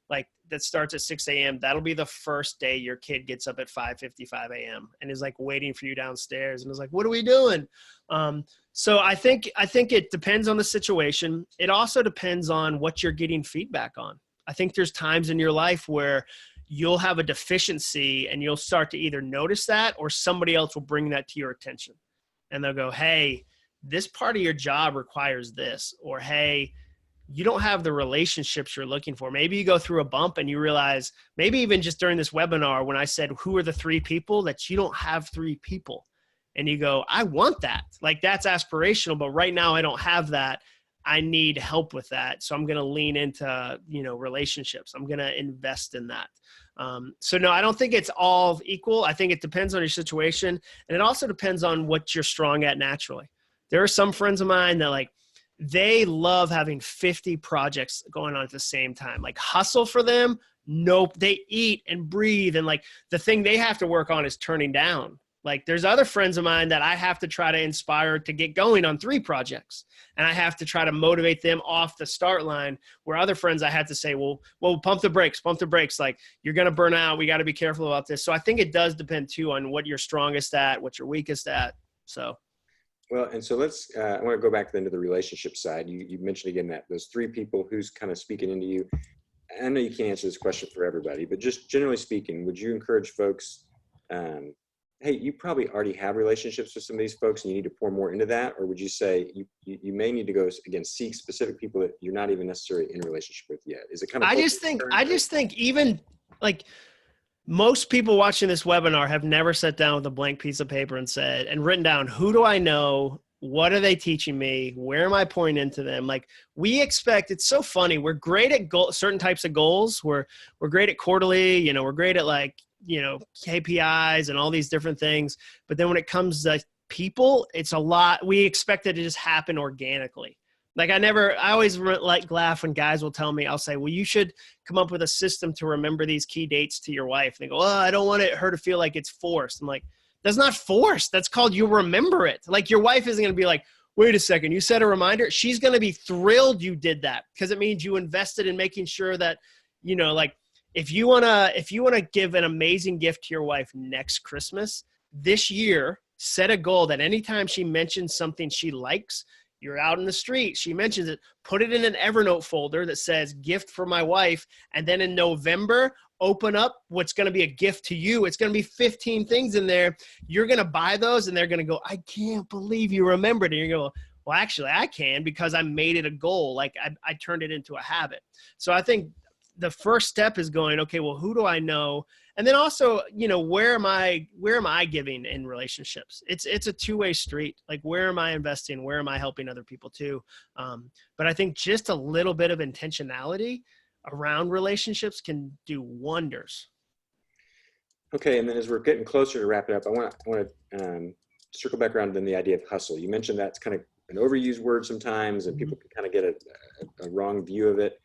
like that starts at 6 a.m. That'll be the first day your kid gets up at 5:55 a.m. and is like waiting for you downstairs and is like, what are we doing? So I think it depends on the situation. It also depends on what you're getting feedback on. I think there's times in your life where you'll have a deficiency and you'll start to either notice that or somebody else will bring that to your attention. And they'll go, hey, this part of your job requires this, or, hey, you don't have the relationships you're looking for. Maybe you go through a bump and you realize, maybe even just during this webinar, when I said, who are the 3 people, that you don't have 3 people. And you go, I want that. Like that's aspirational, but right now I don't have that. I need help with that. So I'm going to lean into, relationships. I'm going to invest in that. So no, I don't think it's all equal. I think it depends on your situation. And it also depends on what you're strong at naturally. There are some friends of mine that like, they love having 50 projects going on at the same time. Like hustle for them. Nope. They eat and breathe. And like the thing they have to work on is turning down. Like there's other friends of mine that I have to try to inspire to get going on 3 projects. And I have to try to motivate them off the start line, where other friends I had to say, well, pump the brakes. Like you're going to burn out. We got to be careful about this. So I think it does depend too on what you're strongest at, what you're weakest at. So.
Well, and so let's, I want to go back then to the relationship side. You mentioned again that those 3 people who's kind of speaking into you. I know you can't answer this question for everybody, but just generally speaking, would you encourage folks, hey, you probably already have relationships with some of these folks and you need to pour more into that? Or would you say you may need to go, again, seek specific people that you're not even necessarily in a relationship with yet? Is it kind of,
I just think even like most people watching this webinar have never sat down with a blank piece of paper and written down, who do I know? What are they teaching me? Where am I pointing into them? Like we expect, it's so funny. We're great at certain types of goals. We're great at quarterly, we're great at like, KPIs and all these different things. But then when it comes to people, it's a lot. We expect it to just happen organically. Like I always like laugh when guys will tell me, I'll say, well, you should come up with a system to remember these key dates to your wife. And they go, oh, I don't want her to feel like it's forced. I'm like, that's not forced. That's called you remember it. Like your wife isn't going to be like, wait a second, you set a reminder. She's going to be thrilled you did that because it means you invested in making sure that, like if you want to give an amazing gift to your wife next Christmas, this year, set a goal that anytime she mentions something she likes, you're out in the street, she mentions it, put it in an Evernote folder that says gift for my wife. And then in November, open up what's going to be a gift to you. It's going to be 15 things in there. You're going to buy those and they're going to go, I can't believe you remembered. And you're going to go, well, actually I can because I made it a goal. Like I turned it into a habit. So I think the first step is going, okay, well, who do I know? And then also, where am I giving in relationships? It's a two-way street. Like, where am I investing? Where am I helping other people too? But I think just a little bit of intentionality around relationships can do wonders.
Okay. And then as we're getting closer to wrap it up, I want to circle back around then the idea of hustle. You mentioned that's kind of an overused word sometimes and people can kind of get a wrong view of it.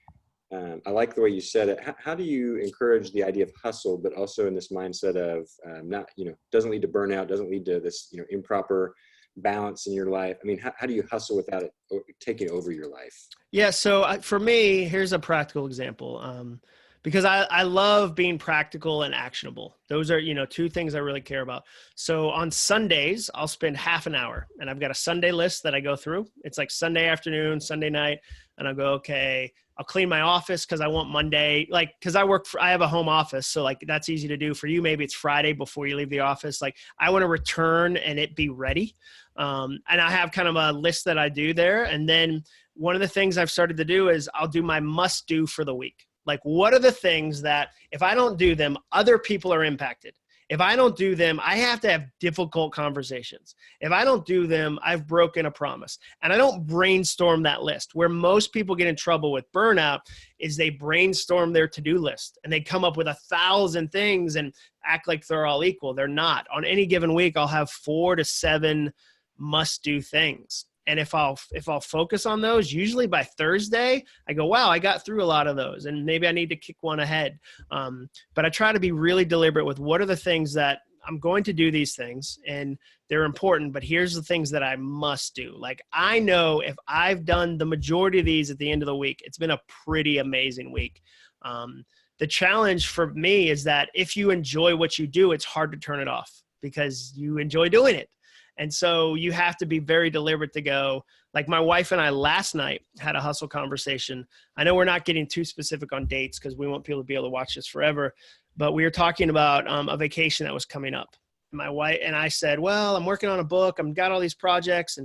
I like the way you said it. How do you encourage the idea of hustle, but also in this mindset of not, doesn't lead to burnout, doesn't lead to this, improper balance in your life? I mean, how do you hustle without it taking over your life? Yeah.
So for me, here's a practical example. Because I love being practical and actionable. Those are, 2 things I really care about. So on Sundays, I'll spend half an hour and I've got a Sunday list that I go through. It's like Sunday afternoon, Sunday night. And I'll go, okay, I'll clean my office because I want Monday, like, because I have a home office. So like, that's easy to do. For you, maybe it's Friday before you leave the office. Like I want to return and it be ready. And I have kind of a list that I do there. And then one of the things I've started to do is I'll do my must do for the week. Like, what are the things that if I don't do them, other people are impacted? If I don't do them, I have to have difficult conversations. If I don't do them, I've broken a promise. And I don't brainstorm that list. Where most people get in trouble with burnout is they brainstorm their to-do list and they come up with 1,000 things and act like they're all equal. They're not. On any given week, I'll have 4 to 7 must-do things. And if I'll focus on those, usually by Thursday, I go, wow, I got through a lot of those and maybe I need to kick one ahead. But I try to be really deliberate with what are the things that I'm going to do these things and they're important, but here's the things that I must do. Like I know if I've done the majority of these at the end of the week, it's been a pretty amazing week. The challenge for me is that if you enjoy what you do, it's hard to turn it off because you enjoy doing it. And so you have to be very deliberate to go, like my wife and I last night had a hustle conversation. I know we're not getting too specific on dates because we want people to be able to watch this forever, but we were talking about a vacation that was coming up. My wife and I said, well, I'm working on a book. I've got all these projects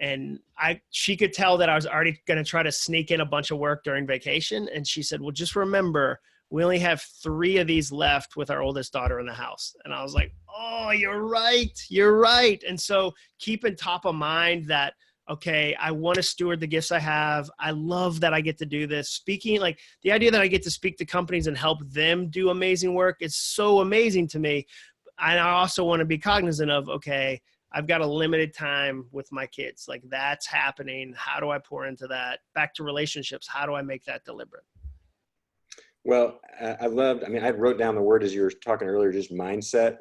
and she could tell that I was already going to try to sneak in a bunch of work during vacation. And she said, well, just remember, we only have 3 of these left with our oldest daughter in the house. And I was like, oh, you're right. You're right. And so keeping top of mind that, okay, I want to steward the gifts I have. I love that I get to do this. Speaking, like the idea that I get to speak to companies and help them do amazing work is so amazing to me. And I also want to be cognizant of, okay, I've got a limited time with my kids. Like that's happening. How do I pour into that? Back to relationships. How do I make that deliberate?
Well, I wrote down the word as you were talking earlier, just mindset, ?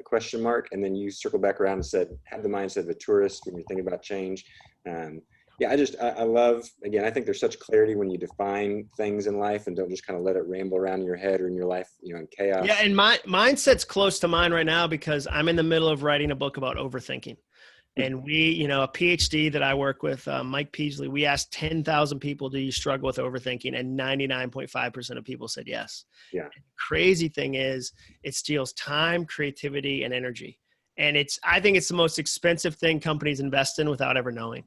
And then you circled back around and said, have the mindset of a tourist when you're thinking about change. I love, again, I think there's such clarity when you define things in life and don't just kind of let it ramble around in your head or in your life, in chaos.
Yeah. And my mindset's close to mine right now because I'm in the middle of writing a book about overthinking. And we, a PhD that I work with, Mike Peasley, we asked 10,000 people, do you struggle with overthinking? And 99.5% of people said yes.
Yeah.
And the crazy thing is it steals time, creativity, and energy. And I think it's the most expensive thing companies invest in without ever knowing.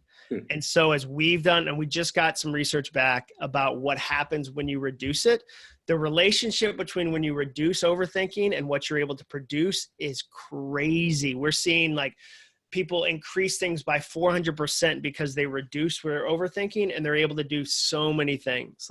And so as we've done, and we just got some research back about what happens when you reduce it, the relationship between when you reduce overthinking and what you're able to produce is crazy. We're seeing like people increase things by 400% because they reduce their overthinking and they're able to do so many things.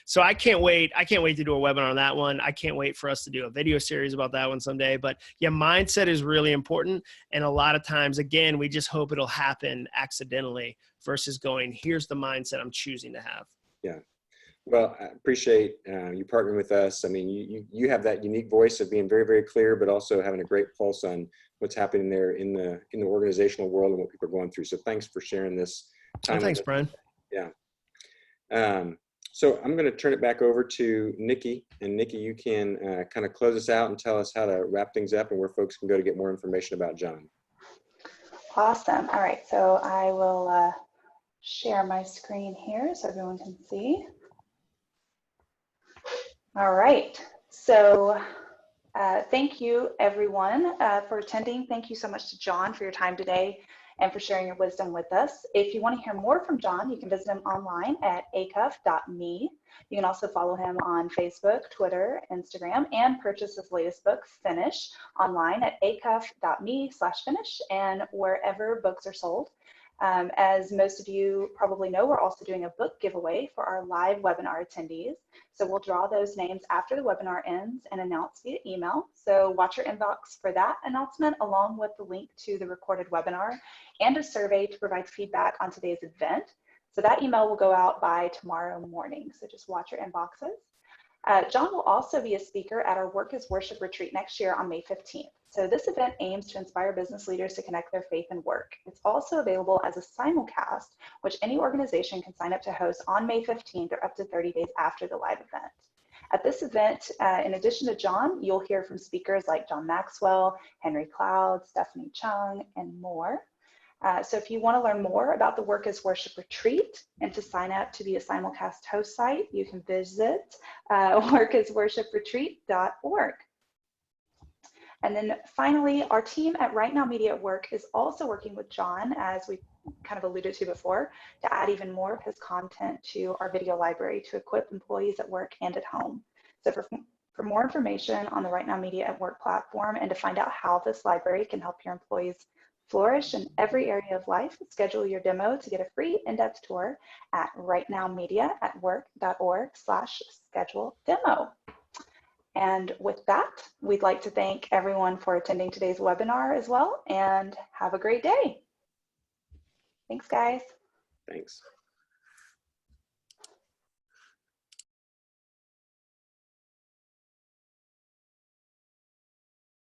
So I can't wait. I can't wait to do a webinar on that one. I can't wait for us to do a video series about that one someday. But yeah, mindset is really important. And a lot of times, again, we just hope it'll happen accidentally versus going, here's the mindset I'm choosing to have.
Yeah. Well, I appreciate you partnering with us. I mean, you have that unique voice of being very, very clear, but also having a great pulse on what's happening there in the organizational world and what people are going through. So thanks for sharing this time.
Oh, thanks, Brian.
Yeah. So I'm going to turn it back over to Nikki. And Nikki, you can kind of close us out and tell us how to wrap things up and where folks can go to get more information about Jon.
Awesome. All right. So I will share my screen here so everyone can see. All right. So thank you, everyone, for attending. Thank you so much to Jon for your time today and for sharing your wisdom with us. If you want to hear more from Jon, you can visit him online at acuff.me. You can also follow him on Facebook, Twitter, Instagram, and purchase his latest book, Finish, online at acuff.me/finish and wherever books are sold. As most of you probably know, we're also doing a book giveaway for our live webinar attendees. So we'll draw those names after the webinar ends and announce via email. So watch your inbox for that announcement, along with the link to the recorded webinar and a survey to provide feedback on today's event. So that email will go out by tomorrow morning. So just watch your inboxes. Jon will also be a speaker at our Work is Worship retreat next year on May 15th. So this event aims to inspire business leaders to connect their faith and work. It's also available as a simulcast, which any organization can sign up to host on May 15th or up to 30 days after the live event. At this event, in addition to Jon, you'll hear from speakers like John Maxwell, Henry Cloud, Stephanie Chung, and more. So if you want to learn more about the Work is Worship retreat and to sign up to be a simulcast host site, you can visit workisworshipretreat.org. And then finally, our team at RightNow Media Work is also working with Jon, as we kind of alluded to before, to add even more of his content to our video library to equip employees at work and at home. So for more information on the RightNow Media at Work platform and to find out how this library can help your employees flourish in every area of life, schedule your demo to get a free in-depth tour at rightnowmediaatwork.org/schedule-demo. And with that, we'd like to thank everyone for attending today's webinar as well, and have a great day. Thanks, guys.
Thanks.